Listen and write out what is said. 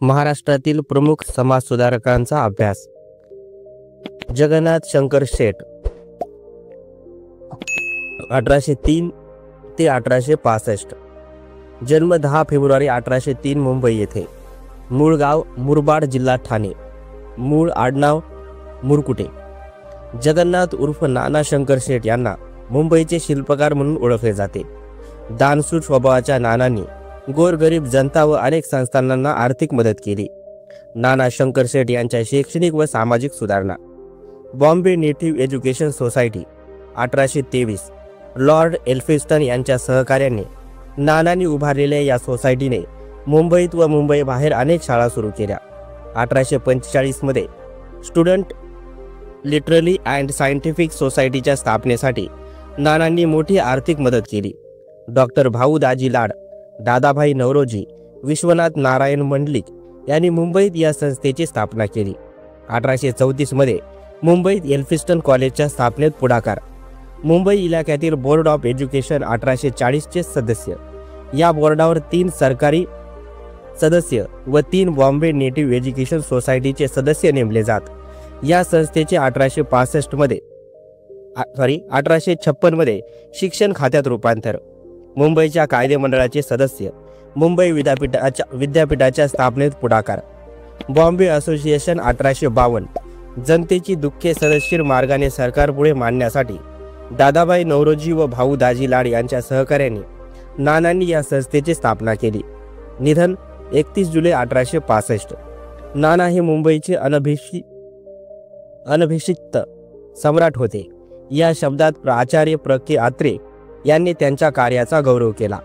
महाराष्ट्रातील प्रमुख समाजसुधारकांचा अभ्यास. जगन्नाथ शंकर शेठ 1803 ते 1865. जन्म 10 फेब्रुवारी 1803 मुंबई येथे. मूळ गाव मुरबाड, जिल्हा ठाणे. मूळ आडनाव मुरकुटे. जगन्नाथ उर्फ नाना शंकर शेठ यांना मुंबईचे शिल्पकार म्हणून ओळखले जाते. दानशूर स्वभावाच्या नानांनी गोरगरीब जनता व अनेक संस्थांना आर्थिक मदत केली. नाना शंकर शेठ यांच्या शैक्षणिक व सामाजिक सुधारणा. Bombay native education society 1823. Lord Elphinstone यांच्या सहकार्याने नानांनी उभारलेल्या या सोसायटीने मुंबईत व मुंबई बाहेर अनेक शाळा सुरू केल्या. 1845 मध्ये स्टुडंट लिटररी अँड सायंटिफिक सोसायटीच्या स्थापनेसाठी नानांनी मोठी आर्थिक मदत केली. डॉक्टर भाऊ दाजी लाड, दादाभाई नवरोजी, विश्वनाथ नारायण मंडलिक यांनी मुंबईत या संस्थेची स्थापना केली. 1834 मध्ये मुंबईत एल्फिन्स्टन कॉलेजच्या स्थापनेत पुढाकार. मुंबई इलाक्यातील बोर्ड ऑफ एज्युकेशन 1840 चे सदस्य. या बोर्डावर 3 सरकारी सदस्य व 3 बॉम्बे नेटिव्ह एज्युकेशन सोसायटीचे सदस्य नेमले जात. या संस्थेचे 1856 मध्ये शिक्षण खात्यात रूपांतर. मुंबईच्या कायदेमंडळाचे सदस्य. मुंबई विद्यापीठाच्या स्थापनेत पुढाकार. बॉम्बे असोसिएशन 1852. जनतेची दुःखे सदशीर मार्गाने सरकारपुढे मांडण्यासाठी दादाभाई नवरोजी व भाऊ दाजी लाड यांच्या सहकार्याने नानांनी या संस्थेची स्थापना केली. निधन 31 जुलै 1865. नाना हे मुंबईचे अनभिषिक्त सम्राट होते. या शब्दात आचार्य प्र. के. अत्रे यांनी त्यांच्या कार्याचा गौरव केला.